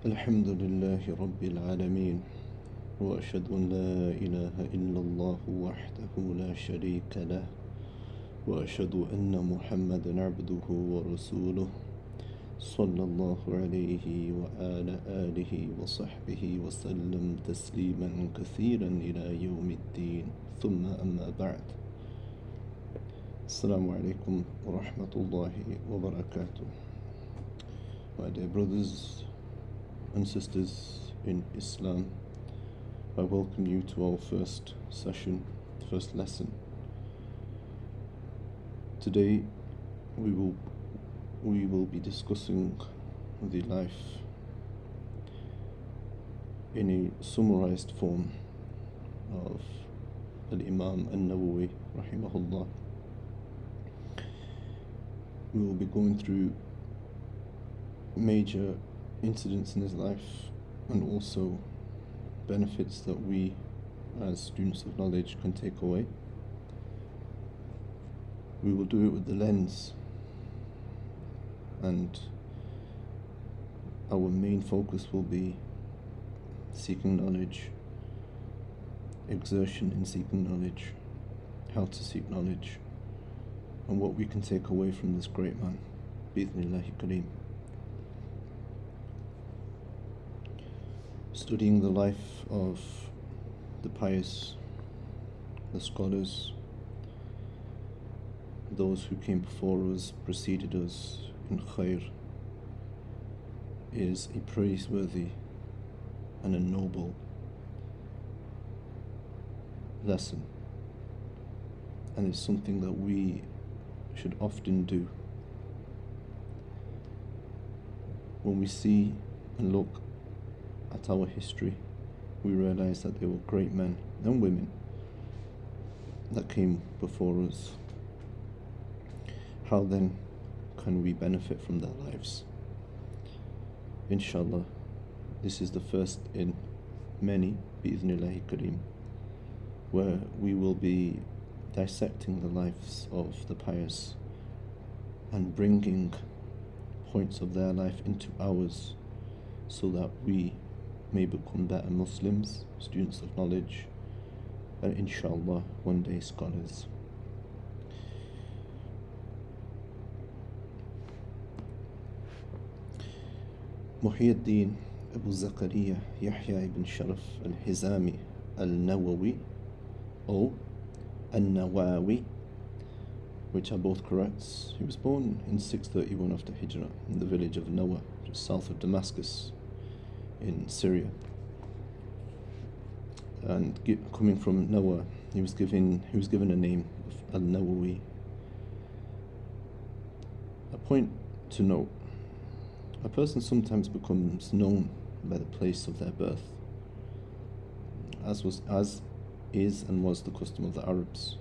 الحمد لله رب العالمين وأشهد أن لا إله إلا الله وحده لا شريك له وأشهد أن محمدا عبده ورسوله صلى الله عليه وعلى آله وصحبه وسلم تسليما كثيرا إلى يوم الدين ثم أما بعد السلام عليكم ورحمة الله وبركاته. My dear brothers and sisters in Islam, I welcome you to our first session, first lesson. Today we will be discussing the life in a summarized form of Al-Imam An-Nawawi Rahimahullah. We will be going through major incidents in his life and also benefits that we as students of knowledge can take away. We will do it with the lens, and our main focus will be seeking knowledge, exertion in seeking knowledge, how to seek knowledge, and what we can take away from this great man, Bi-idhnillahi kareem. Studying the life of the pious, the scholars, those who came before us, preceded us in khair, is a praiseworthy and a noble lesson, and it's something that we should often do. When we see and look at our history, we realize that there were great men and women that came before us. How then can we benefit from their lives? Inshallah, this is the first in many, bi-idhnillahi kareem, where we will be dissecting the lives of the pious and bringing points of their life into ours so that we may become better Muslims, students of knowledge, and inshallah one day scholars. Mujaddideen Abu Zakaria Yahya ibn Sharaf al-Hizami al-Nawawi or An-Nawawi, which are both correct. He was born in 631 after Hijrah in the village of Nawa, just south of Damascus in Syria. And coming from Nawa, he was given a name of Al-Nawawi. A point to note: a person sometimes becomes known by the place of their birth, as is and was the custom of the Arabs.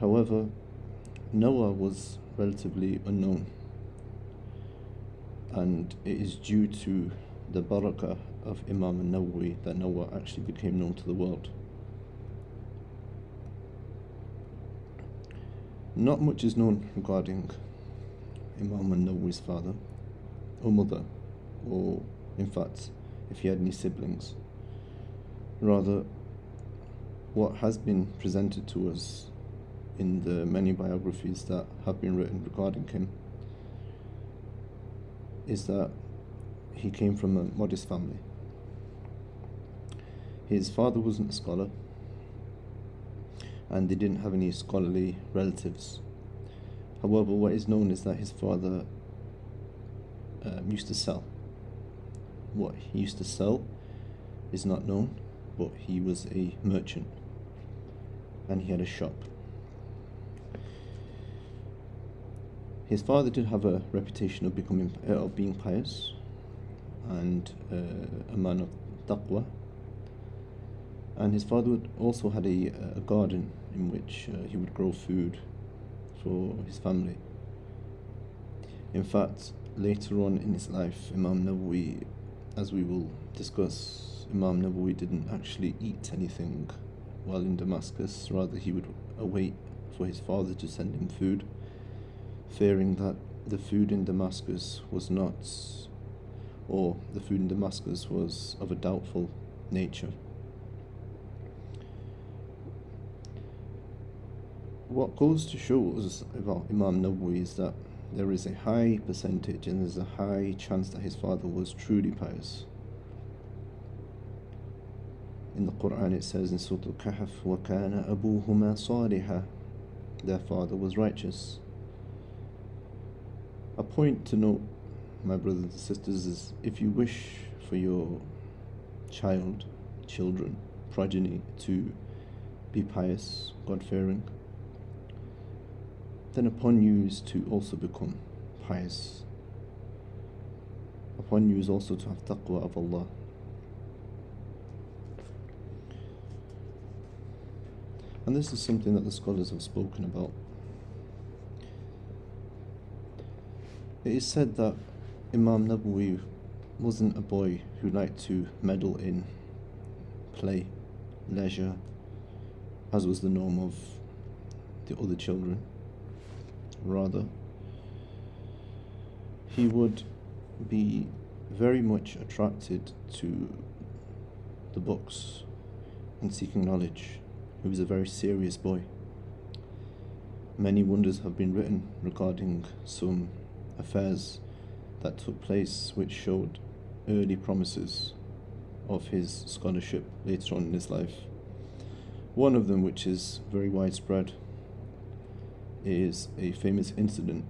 However, Noah was relatively unknown, and it is due to the barakah of Imam An-Nawawi that Noah actually became known to the world. Not much is known regarding Imam An-Nawawi's father or mother, or in fact if he had any siblings. Rather, what has been presented to us in the many biographies that have been written regarding him is that he came from a modest family. His father wasn't a scholar, and they didn't have any scholarly relatives. However, what is known is that his father used to sell. What he used to sell is not known, but he was a merchant and he had a shop. His father did have a reputation of being pious and a man of taqwa, and his father also had a garden in which he would grow food for his family. In fact, later on in his life, Imam Nawawi, as we will discuss, Imam Nawawi didn't actually eat anything while in Damascus. Rather, he would await for his father to send him food, fearing that the food in Damascus was not or the food in Damascus was of a doubtful nature. What goes to show us about Imam Nawawi is that there is a high percentage and there's a high chance that his father was truly pious. In the Quran it says in Surah Al-Kahf, وَكَانَ أَبُوهُمَا صَالِحًا, their father was righteous. A point to note, my brothers and sisters, is if you wish for your children, progeny to be pious, God-fearing, then upon you is to also become pious. Upon you is also to have taqwa of Allah. And this is something that the scholars have spoken about. It is said that Imam Nawawi wasn't a boy who liked to meddle in play, leisure, as was the norm of the other children. Rather, he would be very much attracted to the books and seeking knowledge. He was a very serious boy. Many wonders have been written regarding some affairs that took place which showed early promises of his scholarship later on in his life. One of them, which is very widespread, is a famous incident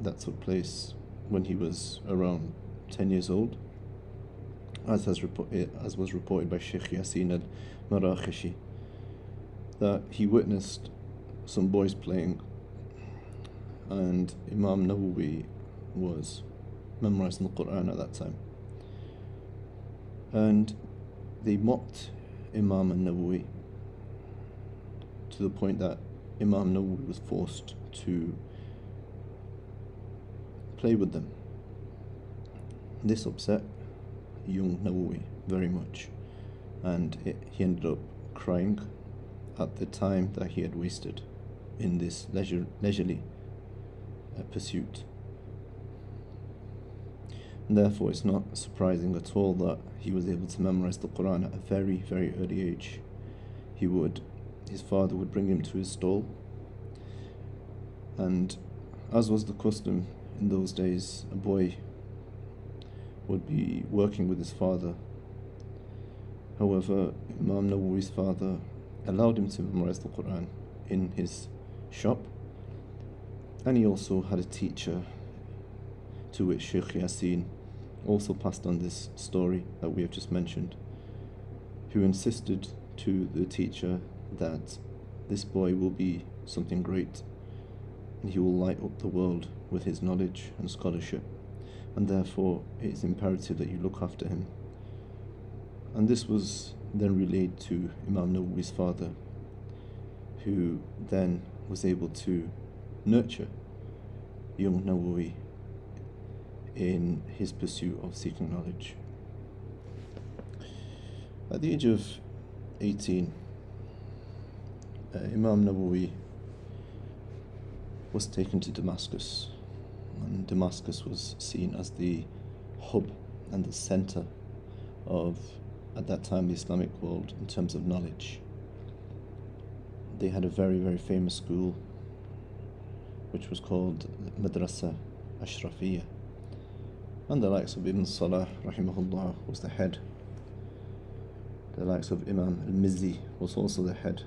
that took place when he was around 10 years old, as was reported by Sheikh Yasin al-Marakhishi, that he witnessed some boys playing, and Imam Nawawi was memorizing the Quran at that time, and they mocked Imam An-Nawawi to the point that Imam Nawawi was forced to play with them. This upset young Nawawi very much, and he ended up crying at the time that he had wasted in this leisurely pursuit. And therefore it's not surprising at all that he was able to memorize the Quran at a very, very early age. His father would bring him to his stall, and as was the custom in those days, a boy would be working with his father. However, Imam Nawawi's father allowed him to memorize the Quran in his shop, and he also had a teacher to which Sheikh Yasin also passed on this story that we have just mentioned, who insisted to the teacher that this boy will be something great and he will light up the world with his knowledge and scholarship, and therefore it is imperative that you look after him. And this was then relayed to Imam Nawawi's father, who then was able to nurture young Nawawi in his pursuit of seeking knowledge. At the age of 18, Imam Nawawi was taken to Damascus, and Damascus was seen as the hub and the center of, at that time, the Islamic world in terms of knowledge. They had a very, very famous school which was called Madrasa Ashrafiyya, and the likes of Ibn Salah Rahimahullah was the head. The likes of Imam Al-Mizzi was also the head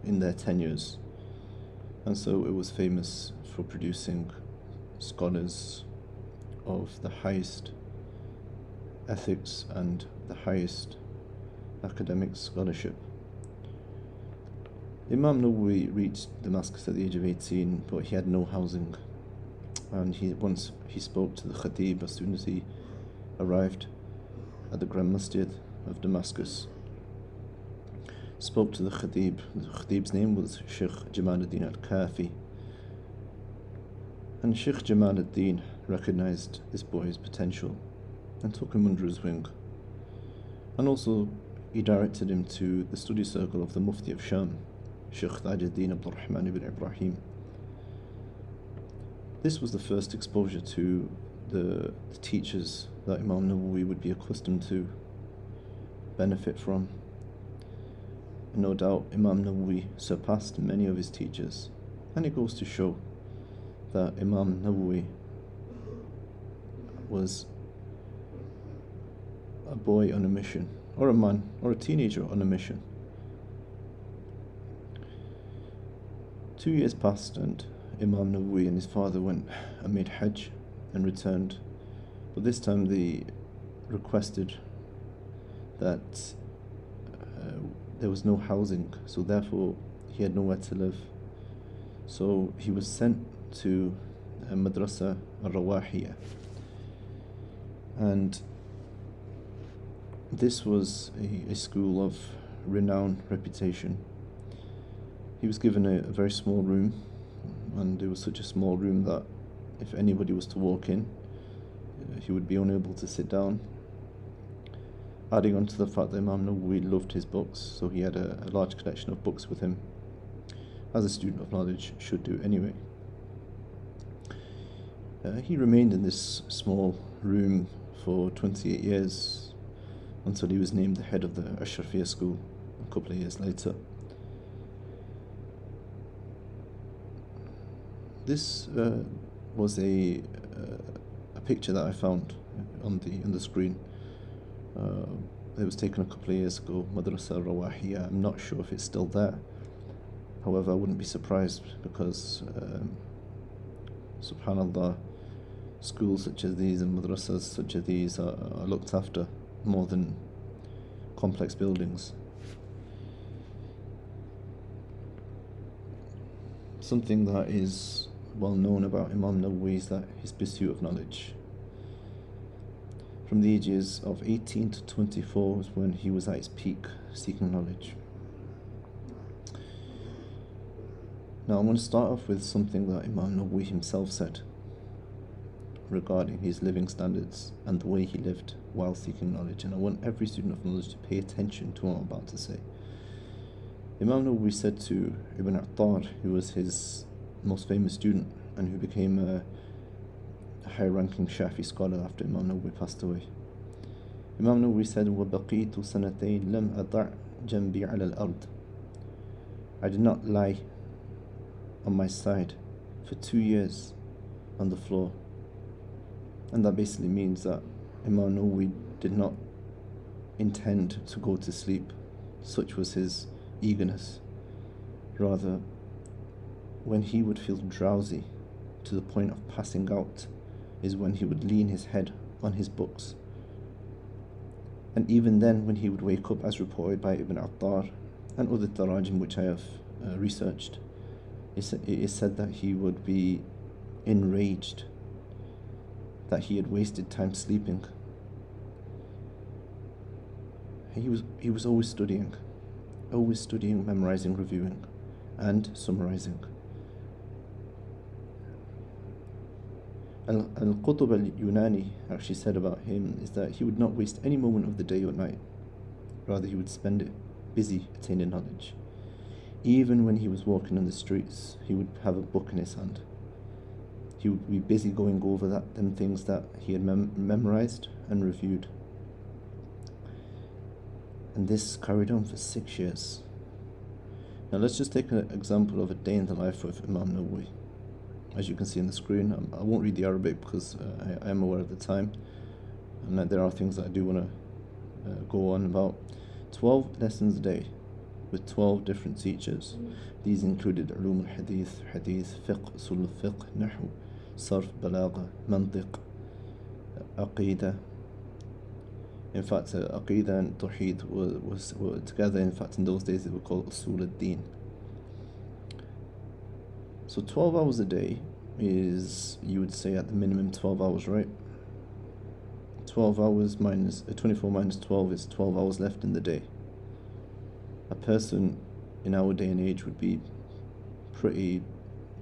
in their tenures, and so it was famous for producing scholars of the highest ethics and the highest academic scholarship. Imam Nawawi reached Damascus at the age of 18, but he had no housing, and once he spoke to the Khatib as soon as he arrived at the Grand Masjid of Damascus. Spoke to the Khatib. The Khatib's name was Sheikh Jamaluddin al-Kafi, and Sheikh Jamaluddin recognized this boy's potential and took him under his wing, and also he directed him to the study circle of the Mufti of Sham, Sheikh Tajdeed Abdul Rahman ibn Ibrahim. This was the first exposure to the teachers that Imam Nawawi would be accustomed to benefit from. No doubt Imam Nawawi surpassed many of his teachers, and it goes to show that Imam Nawawi was a boy on a mission, or a man, or a teenager on a mission. 2 years passed and Imam Nawawi and his father went and made Hajj and returned, but this time they requested that there was no housing, so therefore he had nowhere to live. So he was sent to Madrasa Al-Rawahiyah, and this was a school of renowned reputation. He was given a very small room, and it was such a small room that if anybody was to walk in, he would be unable to sit down. Adding on to the fact that Imam Nawawi loved his books, so he had a large collection of books with him, as a student of knowledge should do anyway. He remained in this small room for 28 years until he was named the head of the Ashrafiyya school a couple of years later. This was a picture that I found on the screen. It was taken a couple of years ago, Madrasa Al-Rawahiyah. I'm not sure if it's still there. However, I wouldn't be surprised because, subhanallah, schools such as these and madrasas such as these are looked after more than complex buildings. Something that is well known about Imam Nawawi is that his pursuit of knowledge. From the ages of 18 to 24 was when he was at his peak seeking knowledge. Now I'm going to start off with something that Imam Nawawi himself said regarding his living standards and the way he lived while seeking knowledge, and I want every student of knowledge to pay attention to what I'm about to say. Imam Nawawi said to Ibn Attar, who was his most famous student and who became a high-ranking Shafi scholar after Imam Nawawi passed away. Imam Nawawi said, وَبَقِيتُ سَنَتَيْن لَمْ أَضَعْ جَنْبِي عَلَى الْأَرْضِ. I did not lie on my side for 2 years on the floor. And that basically means that Imam Nawawi did not intend to go to sleep. Such was his eagerness. Rather, when he would feel drowsy to the point of passing out is when he would lean his head on his books. And even then, when he would wake up, as reported by Ibn Attar and other tarajim which I have researched, it is said that he would be enraged that he had wasted time sleeping. He was always studying, memorizing, reviewing, and summarizing. Al-Qutb al-Yunani actually said about him is that he would not waste any moment of the day or night. Rather, he would spend it busy attaining knowledge. Even when he was walking on the streets, he would have a book in his hand. He would be busy going over them things that he had memorized and reviewed. And this carried on for 6 years. Now let's just take an example of a day in the life of Imam Nawawi. As you can see on the screen, I won't read the Arabic because I am aware of the time, and that there are things that I do want to go on about. 12 lessons a day with 12 different teachers. These included Ulum al-Hadith, Fiqh, Usul al-Fiqh, Nahu, Sarf, Balagha, Mantiq, Aqidah. In fact, Aqidah and Tawheed were together. In fact, in those days they were called Usul al-Din. So 12 hours a day is, you would say, at the minimum 12 hours, right? 12 hours minus 24 minus 12 is 12 hours left in the day. A person in our day and age would be pretty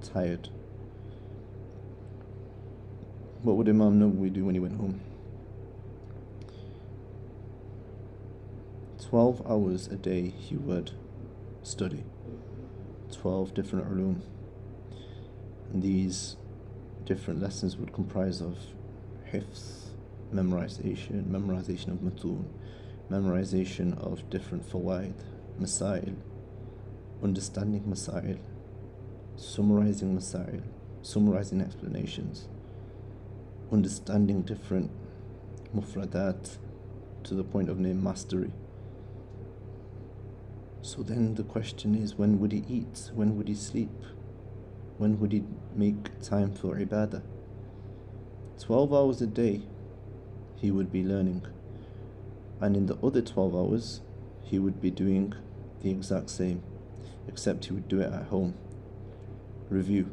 tired. What would Imam Nawawi do when he went home? 12 hours a day he would study. 12 different ulum. And these different lessons would comprise of hifz, memorization of matun, memorization of different fawaid, masail, understanding masail, summarizing masail, summarizing explanations, understanding different mufradat to the point of name mastery. So then the question is, when would he eat? When would he sleep? When would he make time for ibadah? 12 hours a day he would be learning, and in the other 12 hours he would be doing the exact same, except he would do it at home. Review,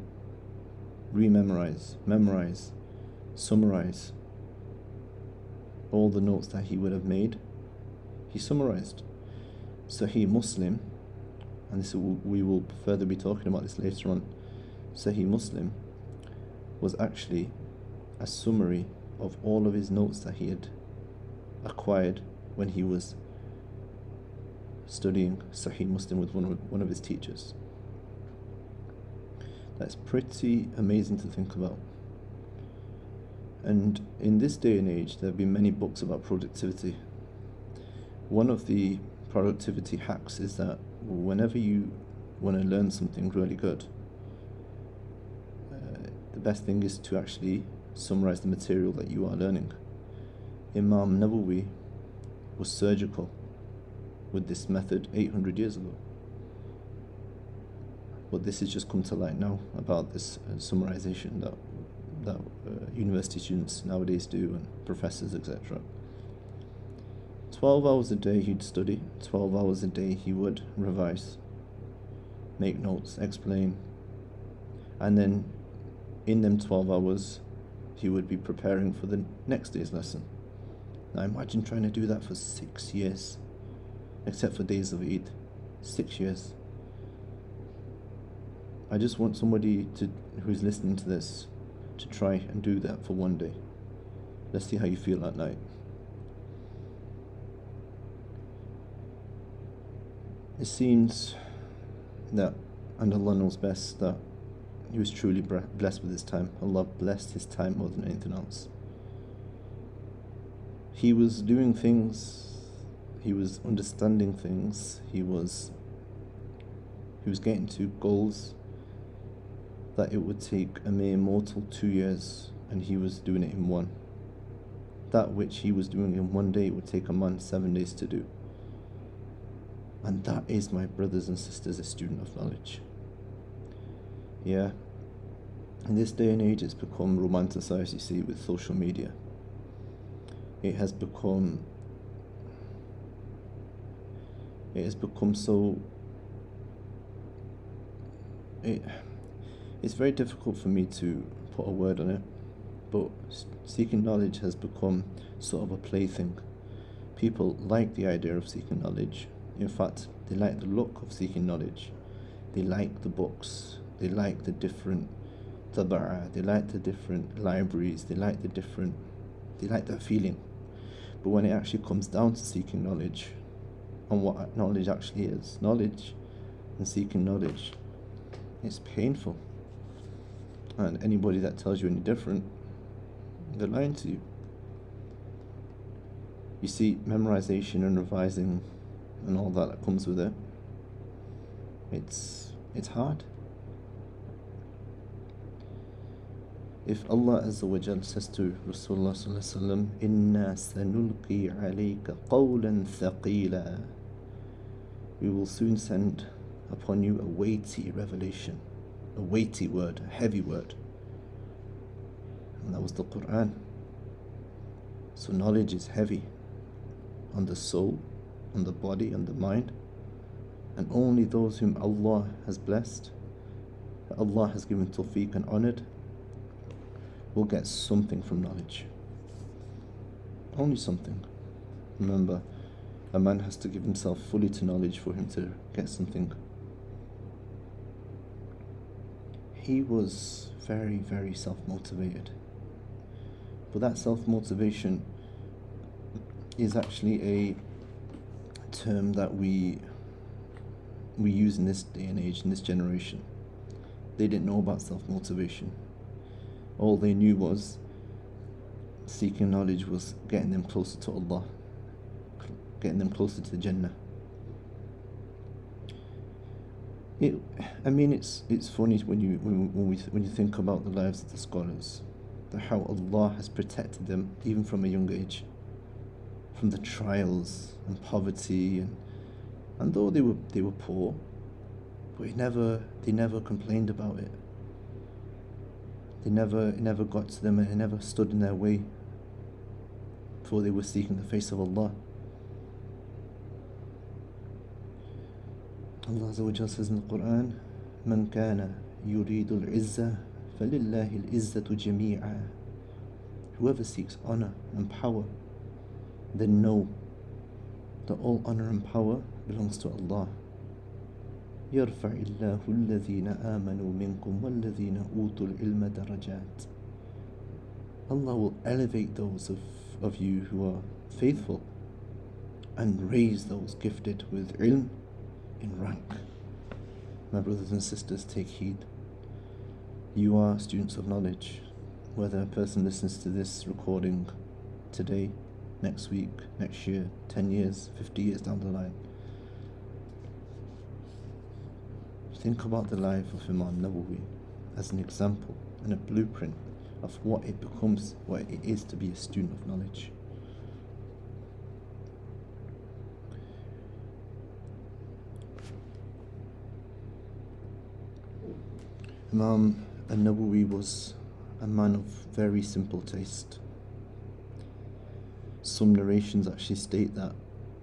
rememorize, memorize, summarize. All the notes that he would have made, he summarized. Sahih Muslim, and we will further be talking about this later on, Sahih Muslim was actually a summary of all of his notes that he had acquired when he was studying Sahih Muslim with one of his teachers. That's pretty amazing to think about. And in this day and age, there have been many books about productivity. One of the productivity hacks is that whenever you want to learn something really good, the best thing is to actually summarize the material that you are learning. Imam An-Nawawi was surgical with this method 800 years ago. But this has just come to light now about this summarization that university students nowadays do, and professors, etc. 12 hours a day he'd study, 12 hours a day he would revise, make notes, explain, and then in them 12 hours he would be preparing for the next day's lesson. Now imagine trying to do that for 6 years, except for days of Eid. 6 years. I just want somebody who's listening to this to try and do that for one day. Let's see how you feel at night. It seems that, and Allah knows best, that he was truly blessed with his time. Allah blessed his time more than anything else. He was doing things, he was understanding things, he was getting to goals that it would take a mere mortal 2 years, and he was doing it in one. That which he was doing in one day would take a man 7 days to do. And that is, my brothers and sisters, a student of knowledge. Yeah. In this day and age, it's become romanticized, you see, with social media. It has become so... It's very difficult for me to put a word on it, but seeking knowledge has become sort of a plaything. People like the idea of seeking knowledge. In fact, they like the look of seeking knowledge. They like the books. They like the different taba'a. They like the different libraries. They like that feeling. But when it actually comes down to seeking knowledge, and what knowledge actually is, knowledge and seeking knowledge, it's painful. And anybody that tells you any different, they're lying to you. You see, memorization and revising and all that comes with it, it's hard. If Allah Azza wa Jal says to Rasulullah Sallallahu Alaihi Wasallam, "Inna sanulqi alayka qawlan thaqila," we will soon send upon you a weighty revelation, a weighty word, a heavy word. And that was the Quran. So knowledge is heavy on the soul, on the body, on the mind. And only those whom Allah has blessed, that Allah has given tawfiq and honored, will get something from knowledge. Only something. Remember, a man has to give himself fully to knowledge for him to get something. He was very, very self-motivated. But that self-motivation is actually a term that we use in this day and age, in this generation. They didn't know about self-motivation. All they knew was seeking knowledge was getting them closer to Allah, getting them closer to the Jannah. It's funny when you think about the lives of the scholars, how Allah has protected them even from a young age, from the trials and poverty, and though they were poor, but they never complained about it. It never got to them, and it never stood in their way, for they were seeking the face of Allah. Allah Azza wa Jalla says in the Quran, "Man kana yuridu al-izza, falillahi al-izzatu jami'a." Whoever seeks honor and power, then know that all honor and power belongs to Allah. يرفع الله الذين آمنوا منكم والذين أوتوا العلم درجات. Allah will elevate those of you who are faithful and raise those gifted with ilm in rank. My brothers and sisters, take heed. You are students of knowledge. Whether a person listens to this recording today, next week, next year, 10 years, 50 years down the line, think about the life of Imam An-Nawawi as an example and a blueprint of what it is to be a student of knowledge. Imam An-Nawawi was a man of very simple taste. Some narrations actually state that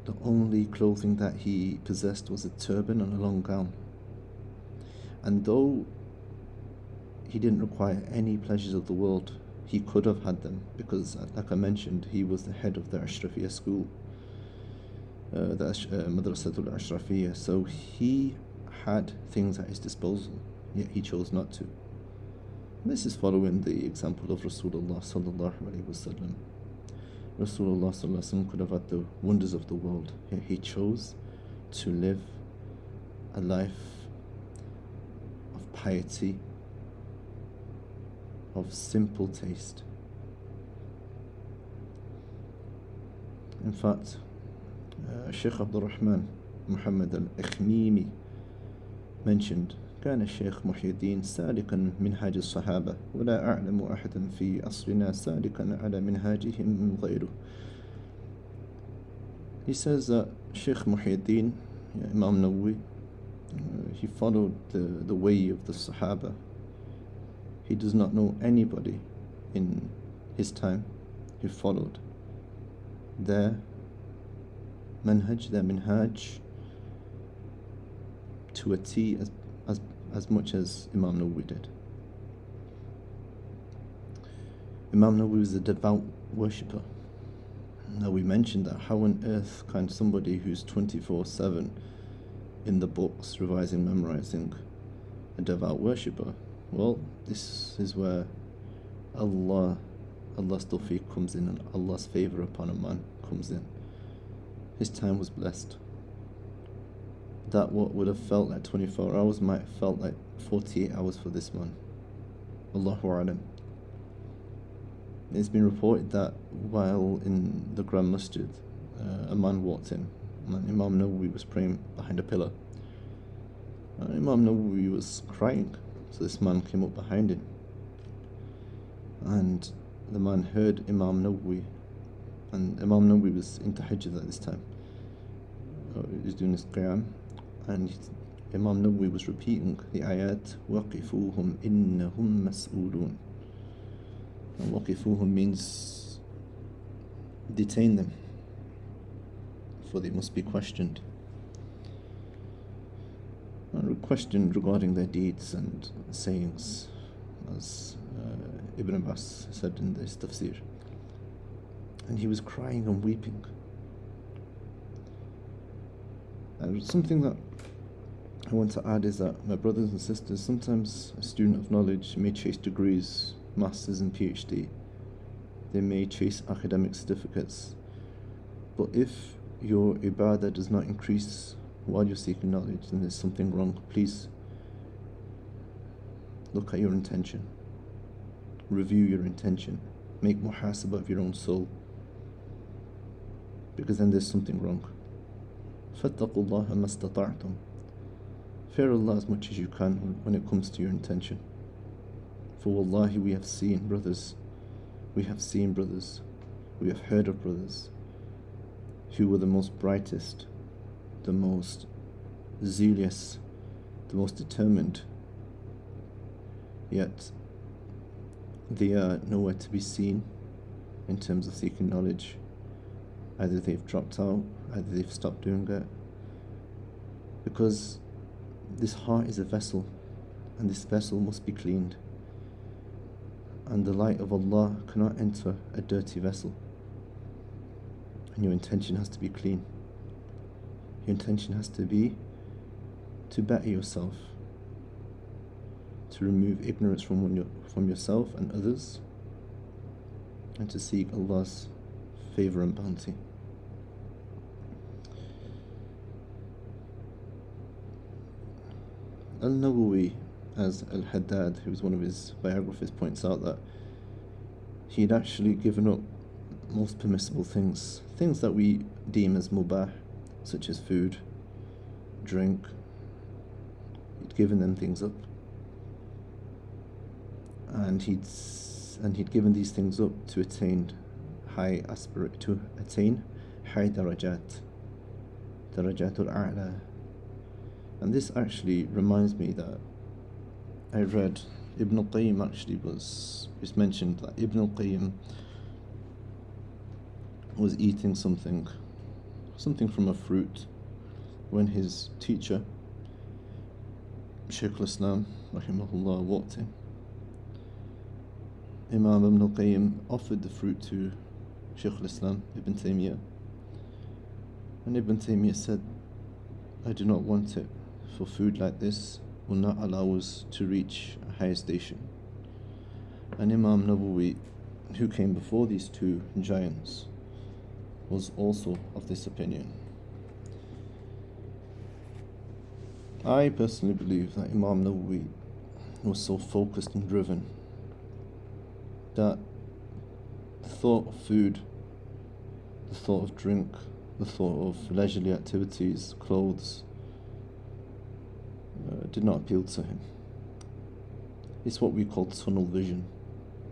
the only clothing that he possessed was a turban and a long gown. And though he didn't require any pleasures of the world, he could have had them, because, like I mentioned, he was the head of the Ashrafiyya school, the Madrasatul Ashrafiyya, so he had things at his disposal, yet he chose not to. This is following the example of Rasulullah sallallahu alaihi wasallam. Rasulullah sallallahu alaihi wasallam could have had the wonders of the world, yet he chose to live a life of piety, of simple taste. In fact, Sheikh Abdul Rahman Muhammad al-Ikhmimi mentioned, كان الشيخ محي الدين سالكا منهاج الصحابة ولا أعلم أحدا في عصرنا سالكا على منهاجهم غيره. He says that Sheikh Muhy al-Din, Imam Nawawi, he followed the way of the Sahaba. He does not know anybody in his time who followed their minhaj to a T as much as Imam Nawawi did. Imam Nawawi was a devout worshipper. Now, we mentioned that how on earth can somebody who's 24/7 in the books, revising, memorizing, a devout worshipper? Well, this is where Allah's tawfiq comes in, and Allah's favor upon a man comes in. His time was blessed. That what would have felt like 24 hours might have felt like 48 hours for this man. Allahu A'lam. It's been reported that while in the Grand Masjid, a man walked in, and Imam Nawawi was praying behind a pillar. And Imam Nawawi was crying, so this man came up behind him. And the man heard Imam Nawawi, and Imam Nawawi was in tahajjud at this time. He was doing his qiyam, and Imam Nawawi was repeating the ayat, وَقِفُوهُمْ إِنَّهُمْ مَسْئُولُونَ. And waqifuhum means detain them, for they must be questioned. And questioned regarding their deeds and sayings, as Ibn Abbas said in this tafsir. And he was crying and weeping. And something that I want to add is that, my brothers and sisters, sometimes a student of knowledge may chase degrees, masters and PhD. They may chase academic certificates. But if your ibadah does not increase while you're seeking knowledge, then there's something wrong. Please look at your intention. Review your intention. make muhasabah of your own soul, because then there's something wrong. فَاتَّقُوا اللَّهَ مَا اسْتَطَعْتُمْ. Fear Allah as much as you can when it comes to your intention. For wallahi, we have seen brothers, we have heard of brothers who were the most brightest, the most zealous, the most determined, yet they are nowhere to be seen in terms of seeking knowledge. Either they've dropped out, either they've stopped doing it, because this heart is a vessel, and this vessel must be cleaned, and the light of Allah cannot enter a dirty vessel, and your intention has to be clean. Your intention has to be to better yourself, to remove ignorance from yourself and others, and to seek Allah's favour and bounty. Al-Nawawi, as Al-Haddad, who was one of his biographers, points out that he'd actually given up most permissible things that we deem as mubah, such as food, drink. He'd given them things up, and he'd given these things up to attain high darajat, darajatul a'la. And this actually reminds me that I read Ibn al-Qayyim it's mentioned that Ibn al-Qayyim was eating something from a fruit when his teacher, Shaykh al-Islam Rahimahullah, walked in. Imam Ibn al-Qayyim offered the fruit to Shaykh al-Islam Ibn Taymiyyah, and Ibn Taymiyyah said, "I do not want it, for food like this will not allow us to reach a higher station." And Imam Nawawi, who came before these two giants, was also of this opinion. I personally believe that Imam Nawawi was so focused and driven that the thought of food, the thought of drink, the thought of leisurely activities, clothes, did not appeal to him. It's what we call tunnel vision,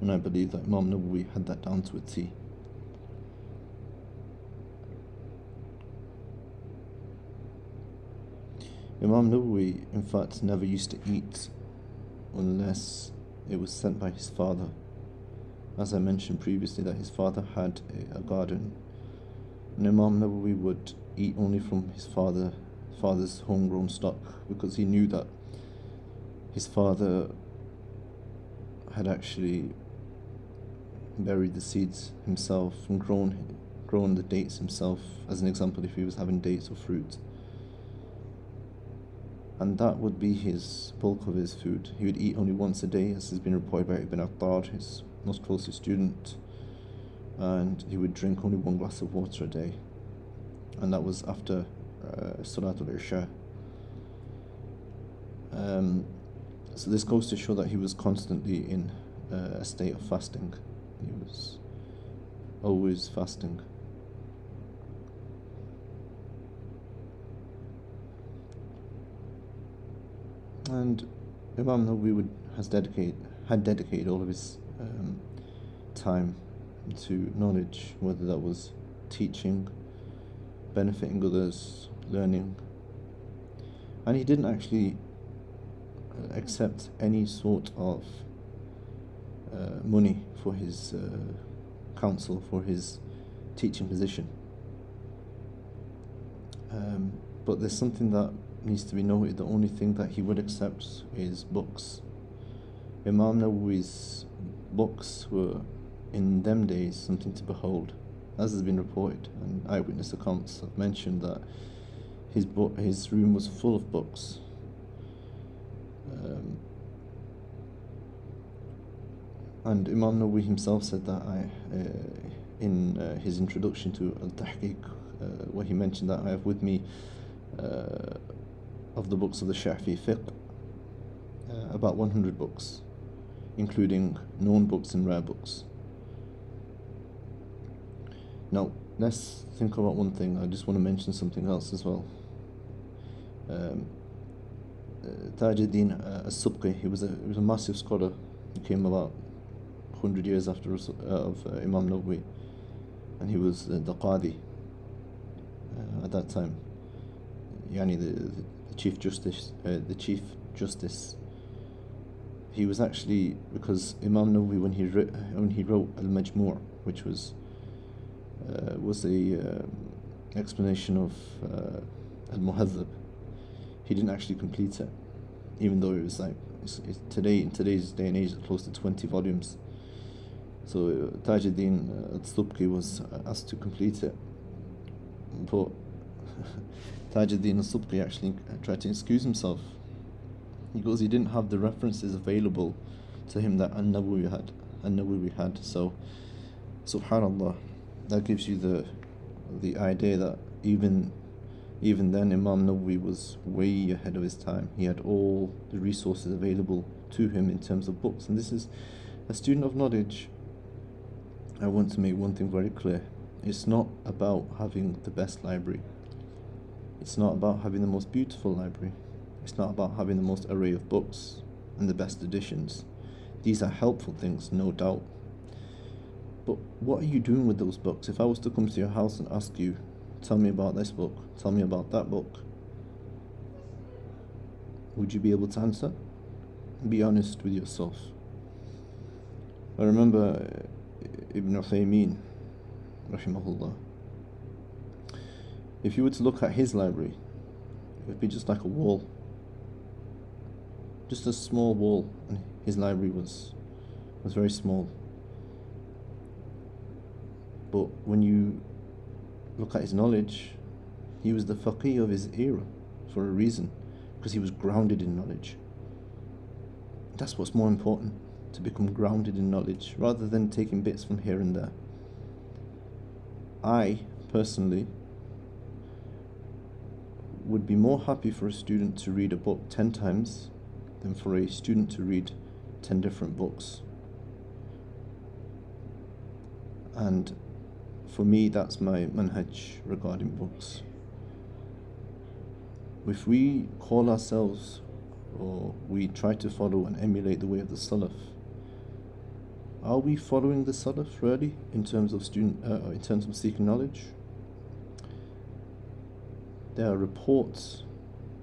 and I believe that Imam Nawawi had that down to a T. Imam Nawawi, in fact, never used to eat unless it was sent by his father. As I mentioned previously, that his father had a garden, and Imam Nawawi would eat only from his father's homegrown stock, because he knew that his father had actually buried the seeds himself and grown the dates himself, as an example, if he was having dates or fruit. And that would be his bulk of his food. He would eat only once a day, as has been reported by Ibn Attar, his most closest student, and he would drink only 1 glass of water a day, and that was after Salatul Isha. So this goes to show that he was constantly in a state of fasting. He was always fasting. And Imam Nawawi had dedicated all of his time to knowledge, whether that was teaching, benefiting others, learning. And he didn't actually accept any sort of money for his counsel, for his teaching position. But there's something that needs to be noted. The only thing that he would accept is books. Imam Nawawi's books were, in them days, something to behold, as has been reported, and eyewitness accounts have mentioned that his room was full of books. And Imam Nawawi himself said that in his introduction to Al-Tahqiq, where he mentioned that I have with me of the books of the Shafi'i fiqh, about 100 books, including known books and rare books. Now, let's think about one thing. I just want to mention something else as well. Tajdeed As-Subki, he was a massive scholar. He came about 100 years after Imam Nawawi, and he was the Qadi at that time. Yani the Chief Justice. He was actually, because Imam Nawawi, when he wrote Al-Majmu', which was a explanation of Al-Muhaddab, he didn't actually complete it, even though it was like in today's day and age it's close to 20 volumes. So Tajdeed Al-Subki was asked to complete it, but Tajdeed Al-Subki actually tried to excuse himself. He goes, he didn't have the references available to him that An-Nawawi had. So subhanallah, that gives you the idea that even then Imam Nawawi was way ahead of his time. He had all the resources available to him in terms of books. And this is a student of knowledge. I want to make one thing very clear. It's not about having the best library. It's not about having the most beautiful library. It's not about having the most array of books and the best editions. These are helpful things, no doubt. But what are you doing with those books? If I was to come to your house and ask you, tell me about this book, tell me about that book, would you be able to answer? Be honest with yourself. I remember Ibn Uthaymeen Rahimahullah. If you were to look at his library, it would be just like a wall. Just a small wall, and his library was very small. But when you look at his knowledge, he was the faqih of his era for a reason, because he was grounded in knowledge. That's what's more important, to become grounded in knowledge rather than taking bits from here and there. I personally would be more happy for a student to read a book 10 times than for a student to read 10 different books. And for me, that's my manhaj regarding books. If we call ourselves, or we try to follow and emulate the way of the Salaf, are we following the Salaf really in terms of seeking knowledge? There are reports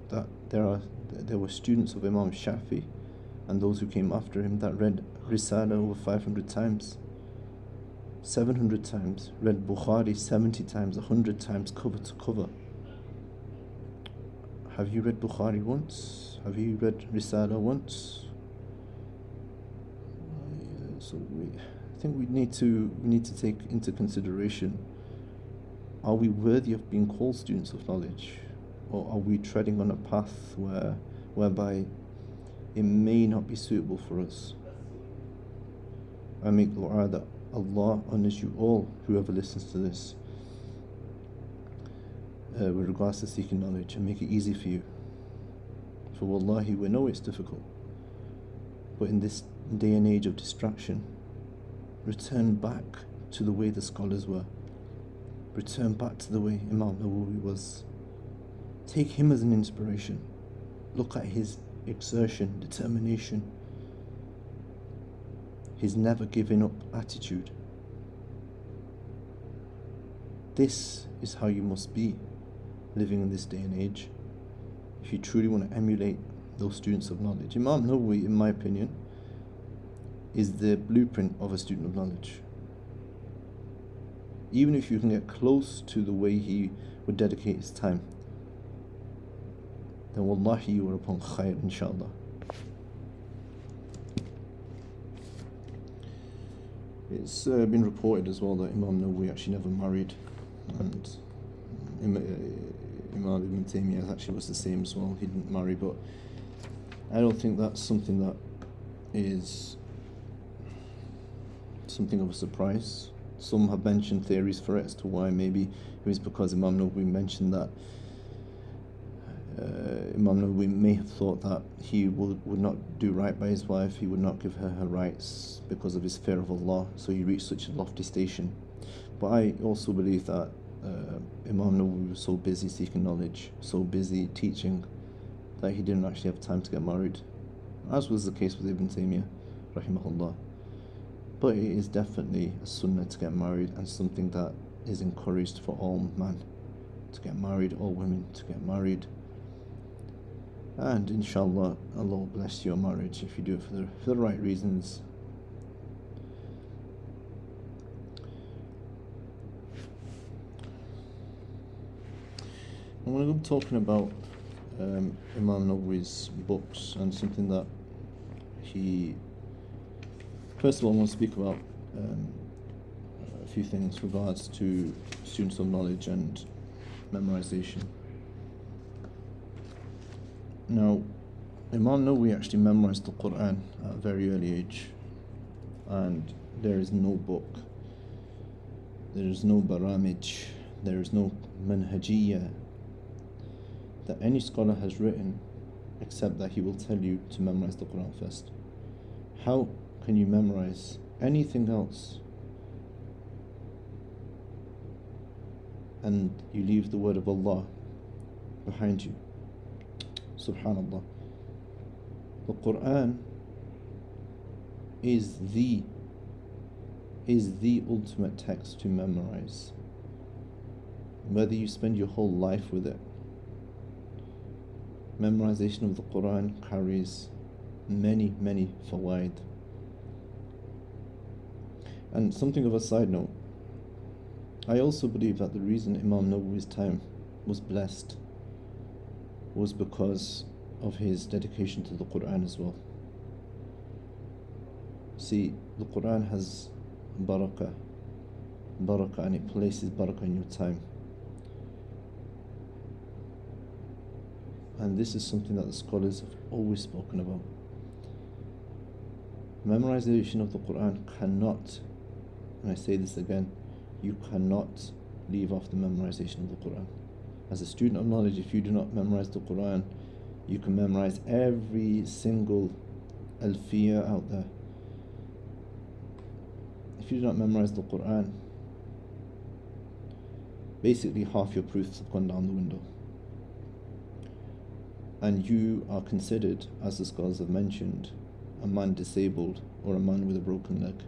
that there were students of Imam Shafi and those who came after him that read Risala over 500 times, 700 times, read Bukhari 70 times, 100 times cover to cover. Have you read Bukhari once? Have you read Risala once? So I think we need to take into consideration, are we worthy of being called students of knowledge, or are we treading on a path whereby it may not be suitable for us? I make dua that Allah honors you all, whoever listens to this, with regards to seeking knowledge, and make it easy for you. For wallahi, we know it's difficult, but in this day and age of distraction, return back to the way the scholars were. Return back to the way Imam Nawawi was. Take him as an inspiration. Look at his exertion, determination, his never giving up attitude. This is how you must be living in this day and age if you truly want to emulate those students of knowledge. Imam Nawawi, in my opinion, is the blueprint of a student of knowledge. Even if you can get close to the way he would dedicate his time, then wallahi you are upon khair, inshallah. It's been reported as well that Imam Nawawi actually never married, and Imam Ibn Taymiyyah actually was the same as well. He didn't marry, but I don't think that's something that is something of a surprise. Some have mentioned theories for it as to why. Maybe it was because Imam Nawawi mentioned that Imam Nawawi may have thought that he would not do right by his wife, he would not give her her rights because of his fear of Allah, so he reached such a lofty station. But I also believe that Imam Nawawi was so busy seeking knowledge, so busy teaching, that he didn't actually have time to get married, as was the case with Ibn Taymiyyah Rahimahullah. But it is definitely a sunnah to get married, and something that is encouraged for all men to get married, all women to get married. And inshallah, Allah will bless your marriage if you do it for the right reasons. I'm going to be talking about Imam Nawawi's books, and something that he... First of all, I want to speak about a few things regards to students of knowledge and memorization. Now, Imam Nawawi actually memorized the Quran at a very early age, and there is no book, there is no baramij, there is no manhajiyya that any scholar has written except that he will tell you to memorize the Quran first. How can you memorize anything else and you leave the word of Allah behind you? Subhanallah. The Quran is the ultimate text to memorize. Whether you spend your whole life with it, memorization of the Quran carries many fawaid. And something of a side note, I also believe that the reason Imam Nawawi's time was blessed was because of his dedication to the Quran as well. See, the Quran has barakah, and it places barakah in your time. And this is something that the scholars have always spoken about. Memorization of the Quran cannot, and I say this again, you cannot leave off the memorization of the Quran. As a student of knowledge, if you do not memorize the Quran, you can memorize every single alfiya out there. If you do not memorize the Quran, basically half your proofs have gone down the window. And you are considered, as the scholars have mentioned, a man disabled or a man with a broken leg.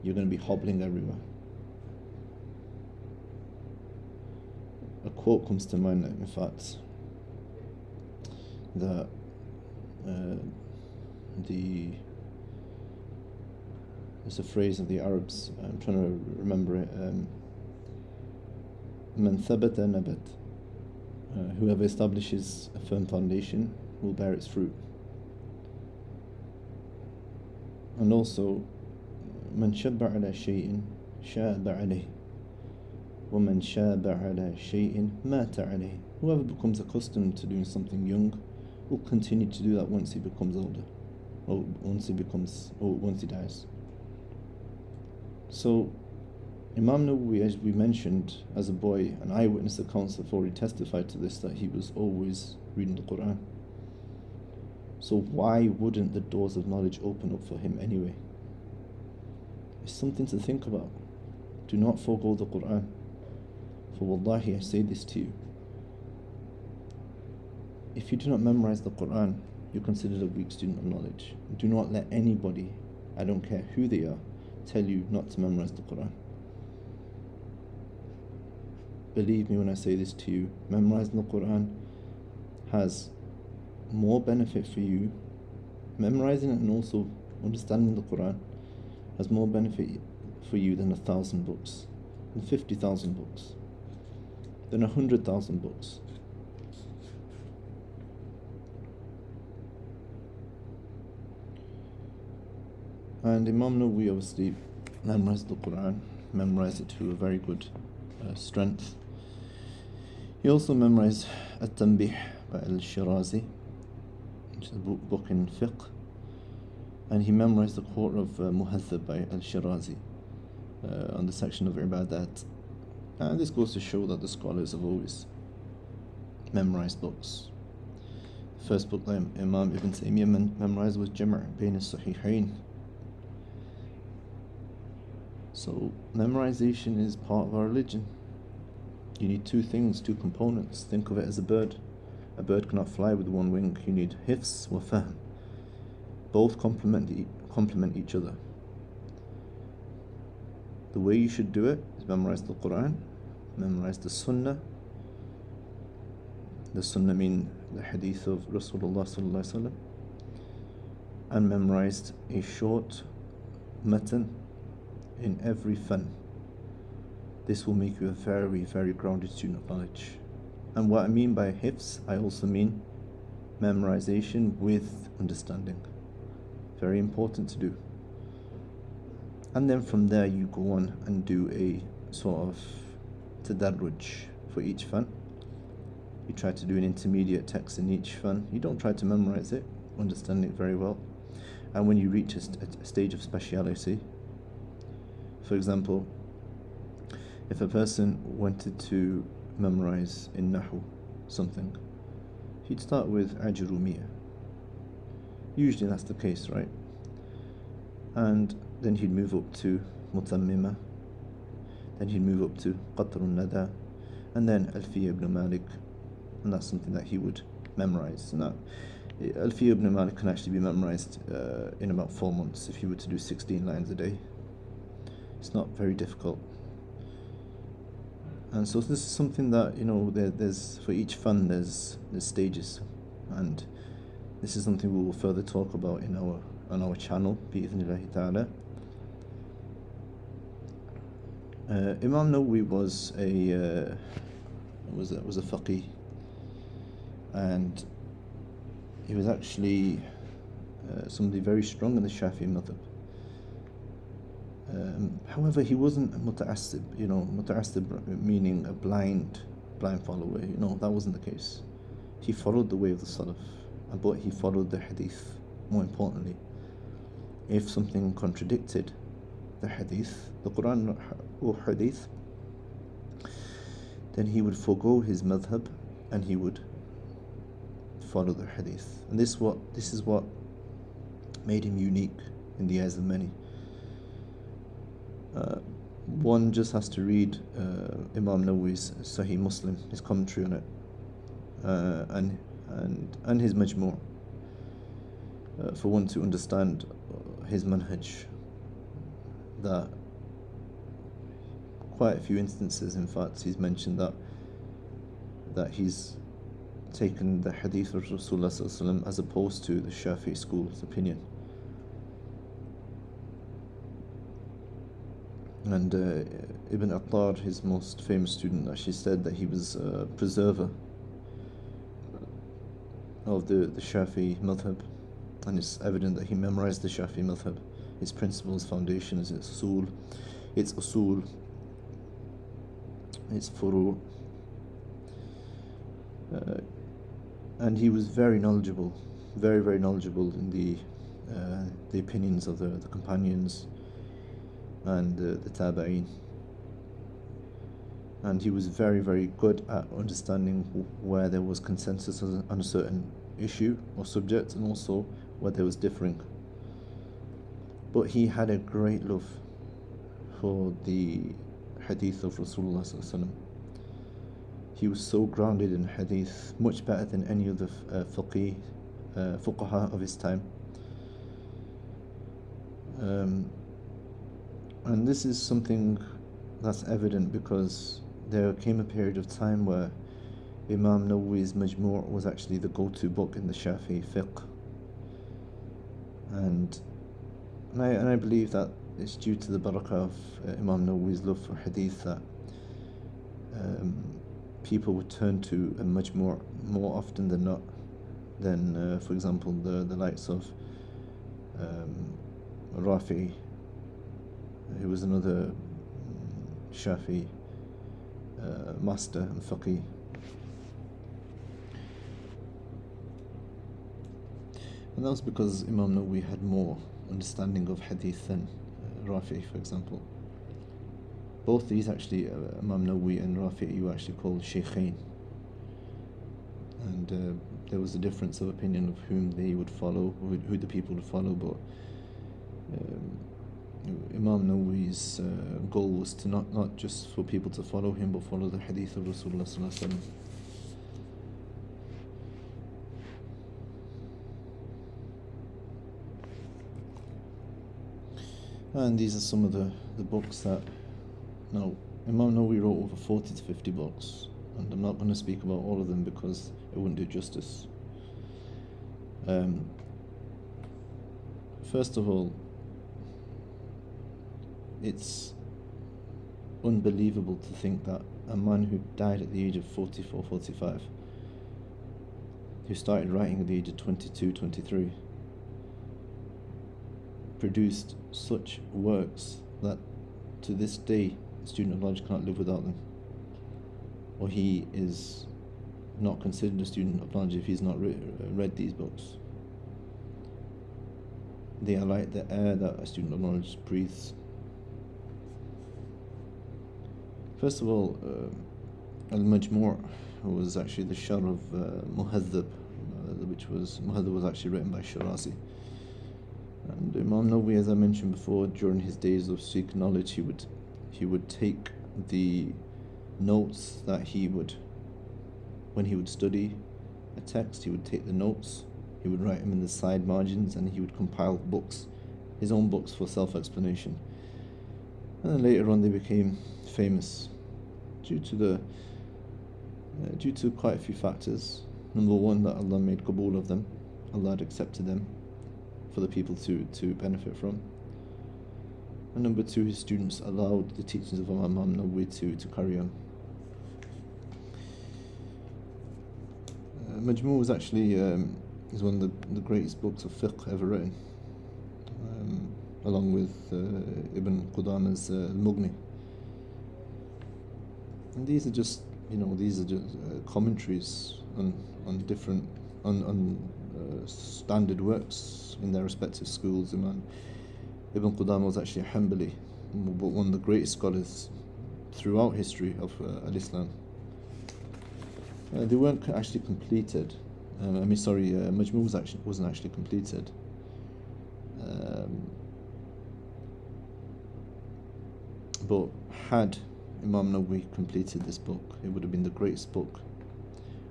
You're going to be hobbling everywhere. A quote comes to mind, in fact, that it's a phrase of the Arabs, I'm trying to remember it, Man thabata nabat, whoever establishes a firm foundation will bear its fruit. And also, Man shabba ala shay'in shaba alayh, wa man shaba ala shay'in mata alayh. Whoever becomes accustomed to doing something young will continue to do that once he becomes older, or once he dies. So Imam Nawawi, as we mentioned, as a boy, an eyewitness accounts have already testified to this, that he was always reading the Quran. So why wouldn't the doors of knowledge open up for him anyway? It's something to think about. Do not forego the Quran. For wallahi, I say this to you, if you do not memorize the Quran, you're considered a weak student of knowledge. Do not let anybody, I don't care who they are, tell you not to memorize the Quran. Believe me when I say this to you, memorizing the Quran has more benefit for you. Memorizing it and also understanding the Quran has more benefit for you than 1,000 books, than 50,000 books, than 100,000 books. And Imam Nawawi obviously memorized the Quran, memorized it to a very good strength. He also memorized At-Tanbih by Al-Shirazi, which is a book in fiqh, and he memorized the quarter of Muhathab by Al-Shirazi on the section of Ibadat. And this goes to show that the scholars have always memorized books. The first book that Imam Ibn Taymiyyah memorized was Arbaeen as-Sahihain. So memorization is part of our religion. You need two things, two components. Think of it as a bird. A bird cannot fly with one wing. You need hifz wa fahm. Both complement each other. The way you should do it is memorize the Quran, memorize the Sunnah. The Sunnah mean the hadith of Rasulullah sallallahu alaihi wasallam, and memorized a short matan in every fan. This will make you a very, very grounded student of knowledge. And what I mean by hifz, I also mean memorization with understanding. Very important to do. And then from there you go on and do a sort of tadarruj for each fan. You try to do an intermediate text in each fan. You don't try to memorize it, understand it very well. And when you reach a stage of speciality, for example, if a person wanted to memorize in Nahu something, he'd start with Ajurumiyya. Usually that's the case, right? And then he'd move up to Mutammima, then he'd move up to Qatrun Nada, and then Alfiya ibn Malik, and that's something that he would memorize. And that Alfiya ibn Malik can actually be memorized in about 4 months if you were to do 16 lines a day. It's not very difficult. And so this is something that, you know, there's for each fan there's stages, and this is something we will further talk about on our channel, bi'idhnillahi ta'ala. Imam Nawawi was a faqih, and he was actually somebody very strong in the Shafi'i madhab. However, he wasn't a muta'assib, muta'assib meaning a blind follower. That wasn't the case. He followed the way of the Salaf, but he followed the hadith more importantly. If something contradicted the hadith, the Quran or hadith, then he would forego his madhab and he would follow the hadith. And this is what made him unique in the eyes of many. One just has to read Imam Nawawi's Sahih Muslim, his commentary on it, and his Majmu', for one to understand his manhaj. That quite a few instances, in fact, he's mentioned that he's taken the hadith of Rasulullah sallallahu alaihi wasallam as opposed to the Shafi'i school's opinion. And Ibn Attar, his most famous student, actually said that he was a preserver of the Shafi'i madhab, and it's evident that he memorized the Shafi'i madhab, its principles, foundations, its usul, its furu', and he was very knowledgeable, very, very knowledgeable in the opinions of the companions and the tabi'een, and he was very, very good at understanding where there was consensus on a certain issue or subject, and also where there was differing. But he had a great love for the hadith of Rasulullah sallallahu alaihi wasallam. He was so grounded in hadith, much better than any of the fuqaha of his time. And this is something that's evident because there came a period of time where Imam Nawawi's Majmu' was actually the go-to book in the Shafi'i fiqh. And I believe that it's due to the barakah of Imam Nawawi's love for hadith that people would turn to a Majmu' more often than not than, for example, the likes of Rafi'i, who was another Shafi'i master and faqih. And that was because Imam Nawawi had more understanding of hadith than Rafi'i, for example. Both these actually, Imam Nawawi and Rafi'i, were actually called Shaykhain. And there was a difference of opinion of whom they would follow, who the people would follow, but Imam Nawawi's goal was to not just for people to follow him, but follow the hadith of Rasulullah sallallahu alaihi wasallam. And these are some of the books that, now, Imam Nawawi wrote over 40 to 50 books, and I'm not going to speak about all of them because it wouldn't do justice. First of all, it's unbelievable to think that a man who died at the age of 44, 45, who started writing at the age of 22, 23, produced such works that to this day a student of knowledge cannot live without them, or he is not considered a student of knowledge if he's not read these books. They are like the air that a student of knowledge breathes. First of all, Al-Majmu' was actually the sharh of Muhaddab, Muhaddab was actually written by Shirazi. And Imam Nawawi, as I mentioned before, during his days of seeking knowledge, he would take the notes that when he would study a text, he would take the notes, he would write them in the side margins, and he would compile books, his own books for self-explanation. And then later on they became famous due to quite a few factors. Number one, that Allah made qabul of them, Allah had accepted them for the people to benefit from. And number two, his students allowed the teachings of Imam Nawawi to carry on. Majmu' was actually is one of the greatest books of fiqh ever written, along with Ibn Qudama's Al-Mughni. And these are just commentaries on different standard works in their respective schools. Ibn Qudama was actually a Hanbali, but one of the greatest scholars throughout history of Al-Islam. They weren't actually completed. Majmu' wasn't actually completed. But had Imam Nawawi completed this book, it would have been the greatest book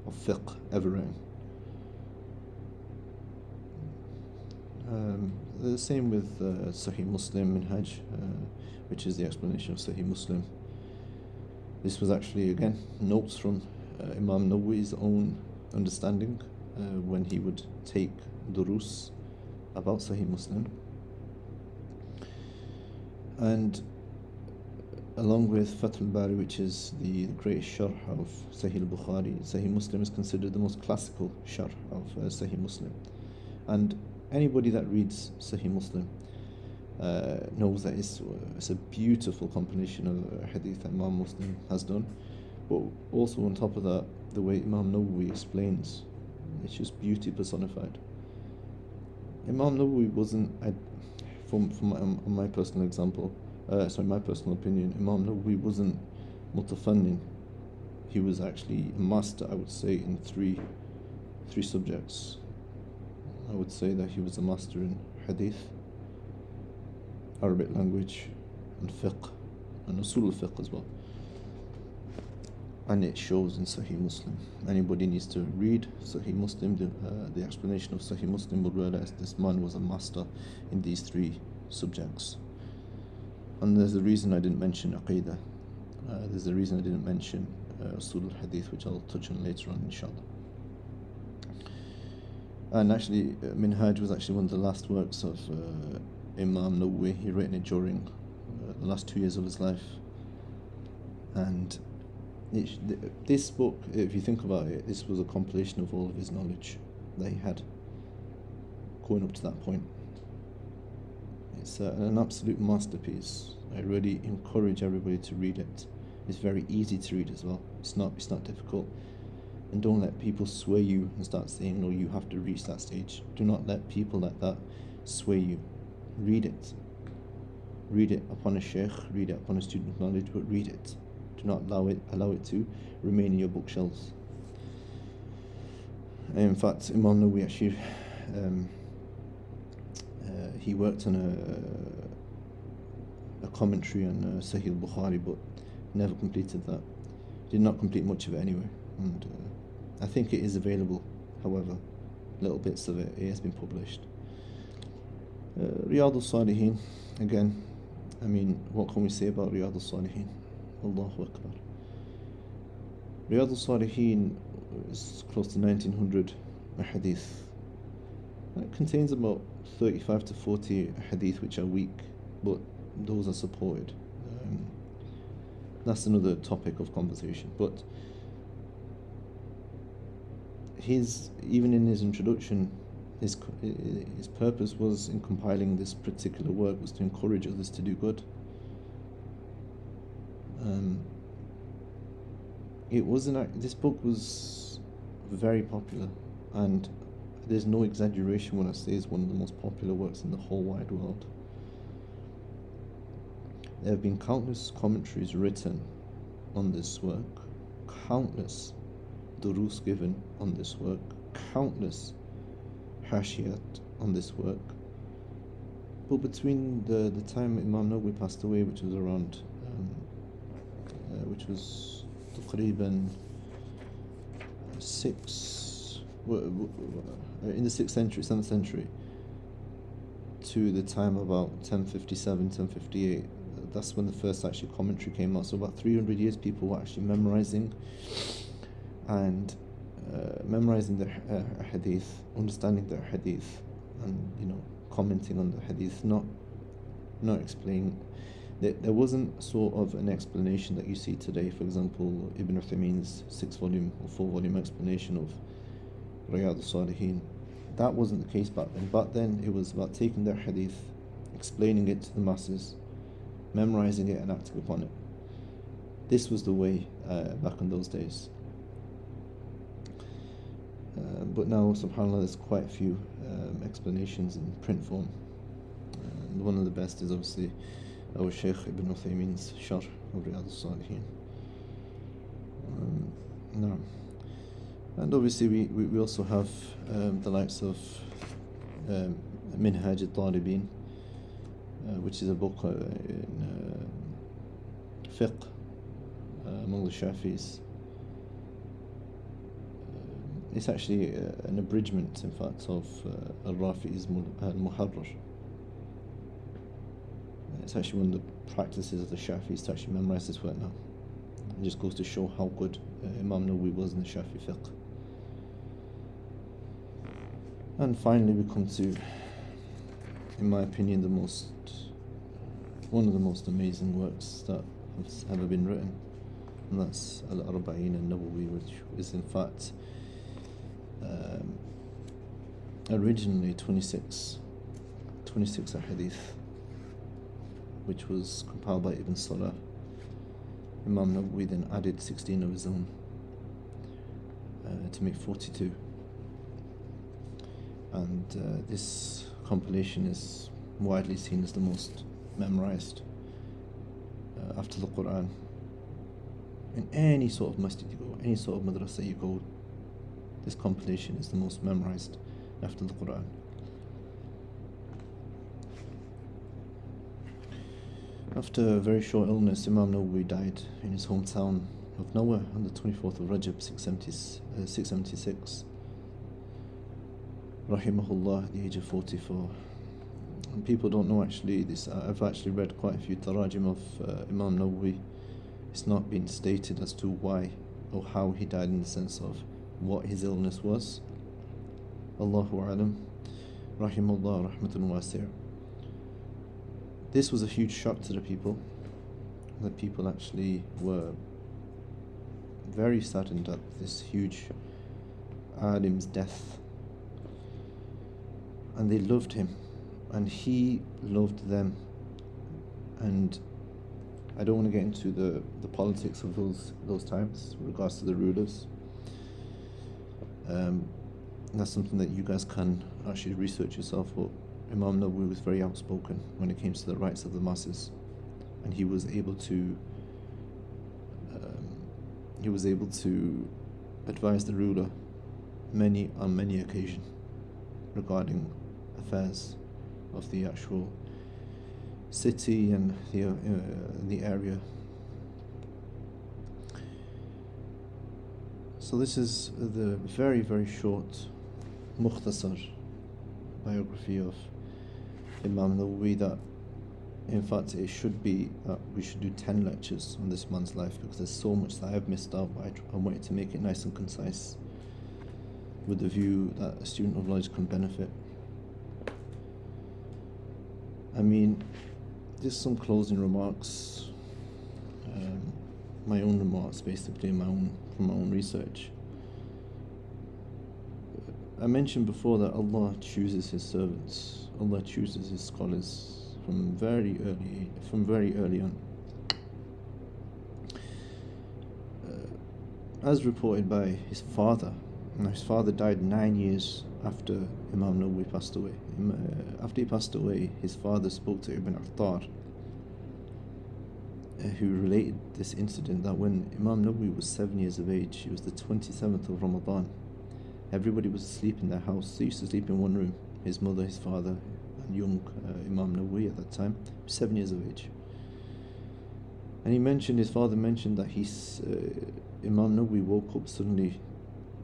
of fiqh ever written. The same with Sahih Muslim Minhaj, which is the explanation of Sahih Muslim. This was actually, again, notes from Imam Nawawi's own understanding when he would take durus about Sahih Muslim. And along with Fath al-Bari, which is the greatest sharh of Sahih al-Bukhari, Sahih Muslim is considered the most classical sharh of Sahih Muslim. And anybody that reads Sahih Muslim knows that it's a beautiful compilation of hadith that Imam Muslim has done. But also on top of that, the way Imam Nawawi explains, it's just beauty personified. Imam Nawawi wasn't, my personal example, my personal opinion, Imam Nawawi wasn't mutafannin. He was actually a master, I would say, in three subjects. I would say that he was a master in hadith, Arabic language, and fiqh, and usul al-fiqh as well. And it shows in Sahih Muslim. Anybody needs to read Sahih Muslim, the explanation of Sahih Muslim, will realize this man was a master in these three subjects. And there's a reason I didn't mention Aqidah. There's a reason I didn't mention usul al-hadith, which I'll touch on later on, inshallah. And actually, Minhaj was actually one of the last works of Imam Nawawi. He written it during the last 2 years of his life. And this book, if you think about it, this was a compilation of all of his knowledge that he had going up to that point. It's an absolute masterpiece. I really encourage everybody to read it. It's very easy to read as well. It's not difficult. And don't let people sway you and start saying, no, you have to reach that stage. Do not let people like that sway you. Read it. Read it upon a sheikh, read it upon a student of knowledge, but read it. Do not allow it to remain in your bookshelves. In fact, Imam Nawawi actually he worked on a commentary on Sahih Bukhari, but never completed that. Did not complete much of it anyway, and I think it is available. However, little bits of it has been published. Riyadh al-Salihin, again, I mean, what can we say about Riyadh al-Salihin? Allahu Akbar. Riyadh al-Salihin is close to 1900 hadith. It contains about 35 to 40 hadith which are weak, but those are supported. That's another topic of conversation. But even in his introduction, his purpose was in compiling this particular work was to encourage others to do good. This book was very popular, and there's no exaggeration when I say it's one of the most popular works in the whole wide world. There have been countless commentaries written on this work, countless durus given on this work, countless hashiyat on this work. But between the time Imam Nawawi passed away, which was around, which was تقريبا in the 6th century, 7th century, to the time about 1057, 1058, that's when the first actually commentary came out. So about 300 years people were actually memorizing and memorizing the hadith, understanding the hadith, and commenting on the hadith, not explaining. There wasn't sort of an explanation that you see today. For example, Ibn Uthaymeen's 6-volume or 4-volume explanation of Riyadh al-Salihin. That wasn't the case back then. Back then it was about taking their hadith, explaining it to the masses, memorizing it and acting upon it. This was the way back in those days. But now, subhanAllah, there's quite a few explanations in print form. And one of the best is obviously our Shaykh Ibn Uthaymeen's Sharh of Riyadh al-Salihin. No. And obviously we also have the likes of Minhaj al-Talibeen, which is a book in fiqh among the Shafis. It's actually an abridgment, in fact, of Al-Rafi's Al-Muharrar. It's actually one of the practices of the Shafis to actually memorize this work now. It just goes to show how good Imam Nawawi was in the Shafi fiqh. And finally we come to, in my opinion, one of the most amazing works that has ever been written, and that's Al-Arbaeen An-Nawawi, which is in fact originally 26 hadith, which was compiled by Ibn Salah. Imam Nawawi then added 16 of his own to make 42. And this compilation is widely seen as the most memorized after the Quran. In any sort of masjid you go, any sort of madrasa you go, this compilation is the most memorized after the Quran. After a very short illness, Imam Nawawi died in his hometown of Nawah on the 24th of Rajab 676. Rahimahullah, at the age of 44. And people don't know actually this. I've actually read quite a few tarajim of Imam Nawawi. It's not been stated as to why or how he died, in the sense of what his illness was. Allahu a'lam. Rahimahullah rahmatun wasi'. This was a huge shock to the people. The people actually were very saddened at this huge alim's death. And they loved him, and he loved them. And I don't want to get into the politics of those times in regards to the rulers. That's something that you guys can actually research yourself. But Imam Nawawi was very outspoken when it came to the rights of the masses, and he was able to advise the ruler on many occasions regarding affairs of the actual city and the area. So this is the very, very short mukhtasar biography of Imam Nawawi, that in fact it should be that we should do 10 lectures on this man's life, because there's so much that I've missed out, but I wanted to make it nice and concise with the view that a student of knowledge can benefit. I mean, just some closing remarks, my own remarks basically, from my own research. I mentioned before that Allah chooses His servants, Allah chooses His scholars from very early on. As reported by his father, and his father died 9 years after Imam Nawawi passed away. After he passed away, his father spoke to Ibn Attar, who related this incident, that when Imam Nawawi was 7 years of age, it was the 27th of Ramadan, everybody was asleep in their house. They used to sleep in one room, his mother, his father, and young Imam Nawawi at that time, 7 years of age. And his father mentioned that Imam Nawawi woke up suddenly,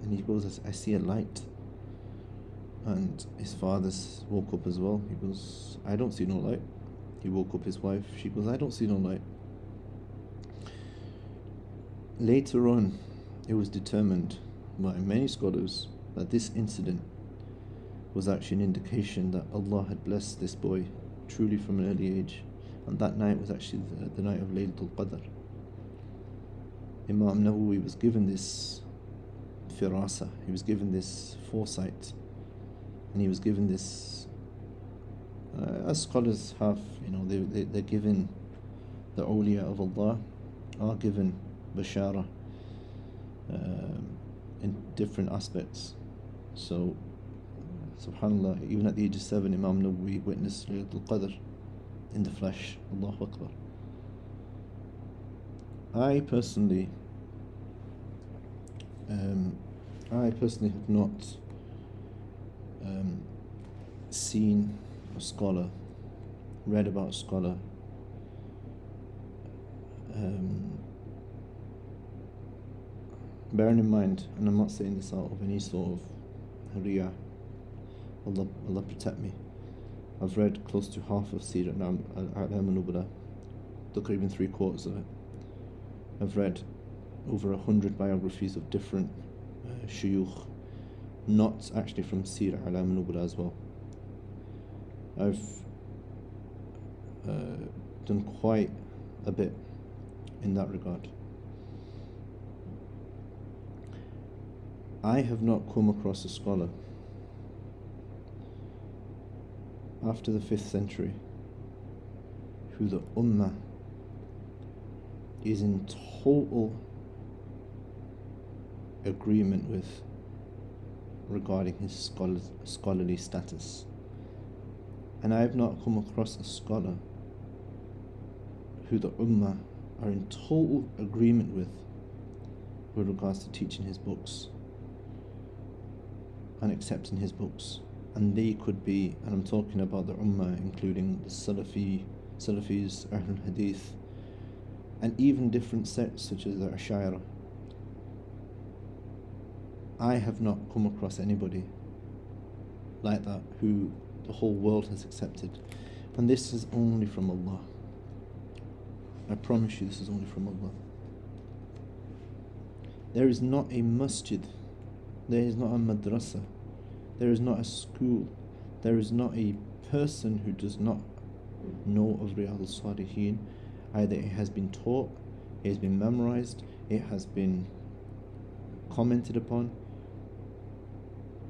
and he goes, I see a light. And his father woke up as well. He goes, I don't see no light. He woke up his wife. She goes, I don't see no light. Later on, it was determined by many scholars that this incident was actually an indication that Allah had blessed this boy truly from an early age, and that night was actually the night of Laylatul Qadr. Imam Nawawi was given this firasa, he was given this foresight, and he was given this, as scholars have, they're given, the awliya of Allah are given bashara in different aspects. So subhanallah, even at the age of 7, Imam Nawawi witnessed Laylatul Qadr in the flesh. Allahu Akbar. I personally have not seen a scholar, read about a scholar bearing in mind, and I'm not saying this out of any sort of riyah, Allah protect me, I've read close to half of Sirah Al-Imam, even 3/4 of it. I've read over 100 biographies of different shuyukh, not actually from Sirah Al-Imam as well. I've done quite a bit in that regard. I have not come across a scholar after the 5th century who the Ummah is in total agreement with regarding his scholarly status. And I have not come across a scholar who the Ummah are in total agreement with regards to teaching his books and accepting his books. And they could be, and I'm talking about the Ummah, including the Salafis, Ahlul Hadith, and even different sects such as the Ash'ari. I have not come across anybody like that who the whole world has accepted. And this is only from Allah. I promise you, this is only from Allah. There is not a masjid, there is not a madrasa, there is not a school, there is not a person who does not know of Riyadh al-Salihin. Either it has been taught, it has been memorized, it has been commented upon.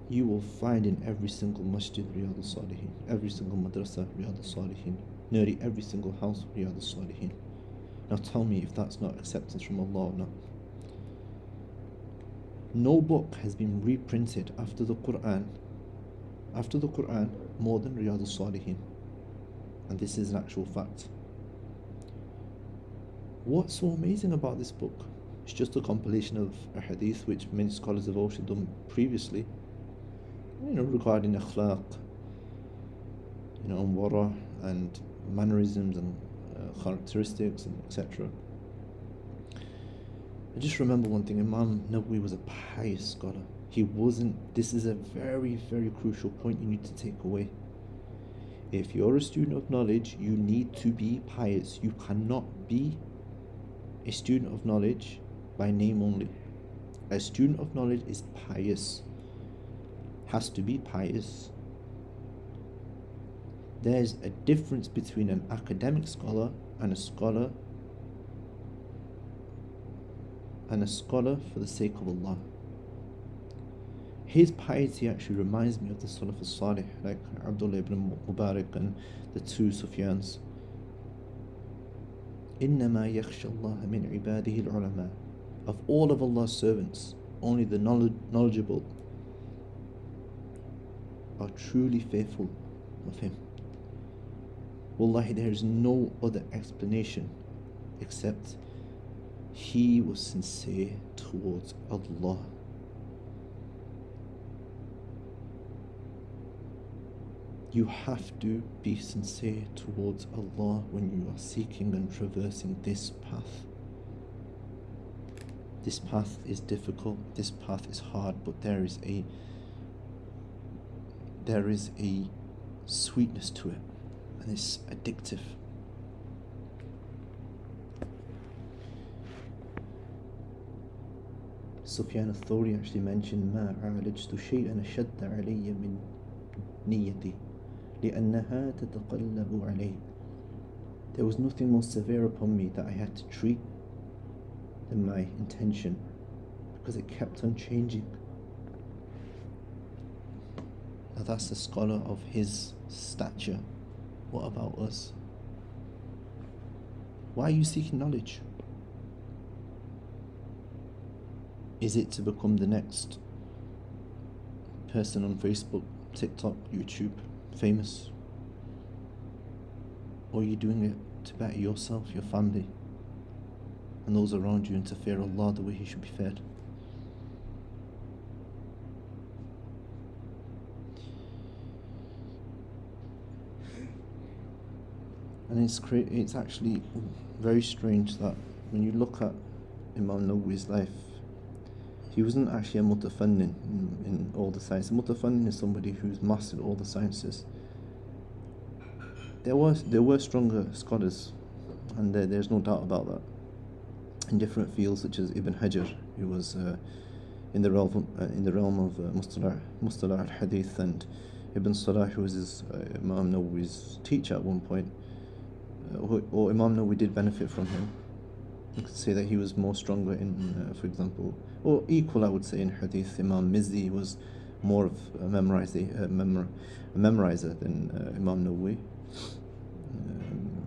You will find in every single masjid Riyadh al-Salihin, every single madrasa Riyadh al-Salihin, nearly every single house Riyadh al-Salihin. Now tell me if that's not acceptance from Allah or not. No book has been reprinted after the Quran more than Riyadh al-Salihin. And this is an actual fact. What's so amazing about this book? It's just a compilation of a hadith which many scholars have also done previously, regarding akhlaq, and wara, and mannerisms and characteristics and etc. I just remember one thing: Imam Nawawi was a pious scholar. He wasn't. This is a very, very crucial point you need to take away. If you're a student of knowledge, you need to be pious. You cannot be a student of knowledge by name only. A student of knowledge is pious, has to be pious. There's a difference between an academic scholar and a scholar for the sake of Allah. His piety actually reminds me of the Salaf al-Salih, like Abdullah ibn Mubarak and the two Sufyans. إِنَّمَا يَخْشَى اللَّهَ مِنْ عِبَادِهِ الْعُلَمَاءِ. Of all of Allah's servants, only the knowledgeable are truly faithful of Him. Wallahi, there is no other explanation except he was sincere towards Allah. You have to be sincere towards Allah when you are seeking and traversing this path. This path is difficult, this path is hard, but there is a sweetness to it, and it's addictive. Sufyan al-Thawri actually mentioned ما عالجت شيئا أشد علي من نيتي لأنها تتقلب عليه. There was nothing more severe upon me that I had to treat than my intention, because it kept on changing. Now that's a scholar of his stature. What about us? Why are you seeking knowledge? Is it to become the next person on Facebook, TikTok, YouTube, famous? Or are you doing it to better yourself, your family, and those around you, and to fear Allah the way He should be feared? And it's actually very strange that when you look at Imam Nawawi's life, he wasn't actually a mutafannin in all the sciences. A mutafannin is somebody who's mastered all the sciences. There were stronger scholars, and there's no doubt about that, in different fields, such as Ibn Hajar, who was in the realm of Mustalah al-Hadith, and Ibn Salah, who was his Imam Nawawi's teacher at one point. Or Imam Nawawi did benefit from him. You could say that he was more stronger in, for example, or equal, I would say, in Hadith. Imam Mizzi was more of a memorizer than Imam Nawawi.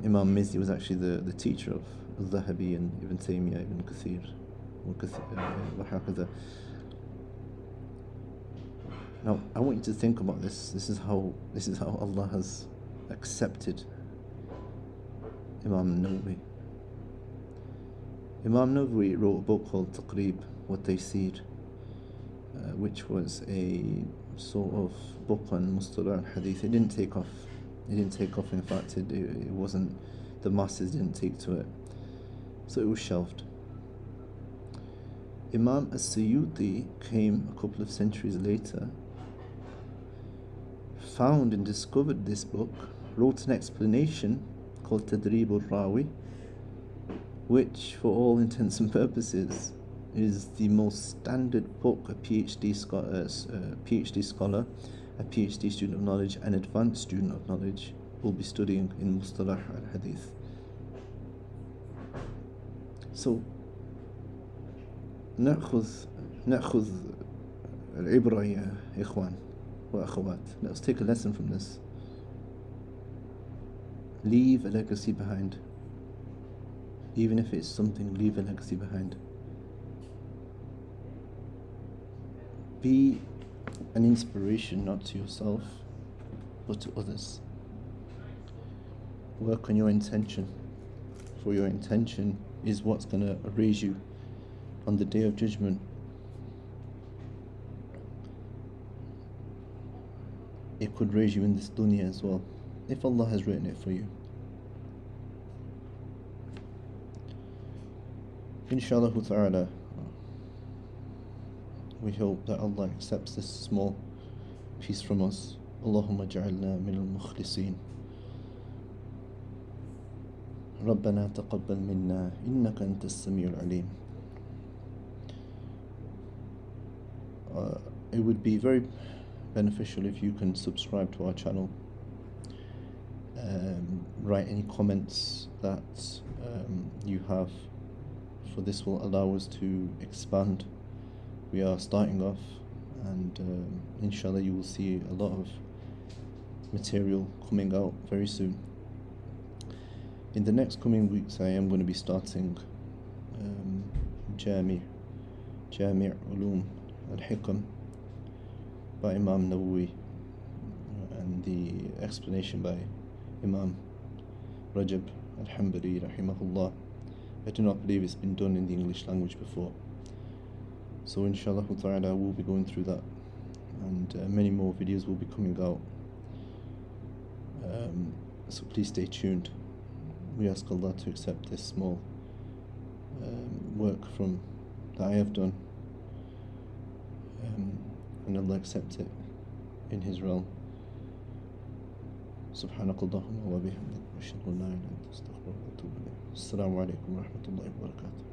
Imam Mizzi was actually the teacher of Al-Zahabi and Ibn Taymiyyah, Ibn Kathir, وهكذا. Now, I want you to think about this. This is how Allah has accepted Imam Nawawi. Imam Nawawi wrote a book called Taqrib wa Taysir, which was a sort of book on Mustalah al-Hadith. It didn't take off. In fact, it wasn't. The masses didn't take to it, so it was shelved. Imam as-Suyuti came a couple of centuries later, found and discovered this book, wrote an explanation called Tadrib al-Rawi, which for all intents and purposes is the most standard book a PhD scholar, a PhD student of knowledge, an advanced student of knowledge will be studying in Mustalah al-Hadith. So نأخذ العبرة يا إخوان وأخوات. Let's take a lesson from this. Leave a legacy behind. Even if it's something, leave a legacy behind. Be an inspiration, not to yourself, but to others. Work on your intention, for your intention is what's going to raise you on the Day of Judgment. It could raise you in this dunya as well, if Allah has written it for you. Inshallah ta'ala, we hope that Allah accepts this small piece from us. Allahumma ja'alna min al-mukhlisin. ربنا تقبل منا إنك أنت السميع العليم. It would be very beneficial if you can subscribe to our channel, write any comments that you have, for this will allow us to expand. We are starting off, and inshallah you will see a lot of material coming out very soon. In the next coming weeks I am going to be starting Jami' Ulum Al-Hikam by Imam An-Nawawi, and the explanation by Imam Rajab Al-Hanbali Rahimahullah. I do not believe it's been done in the English language before. So inshallah ta'ala we'll be going through that, and many more videos will be coming out. So please stay tuned. We ask Allah to accept this small work from that I have done, and Allah accept it in His realm. سبحانك اللهم وبحمدك أشهد أن لا إله إلا أنت أستغفرك وأتوب إليك. السلام عليكم ورحمة الله وبركاته.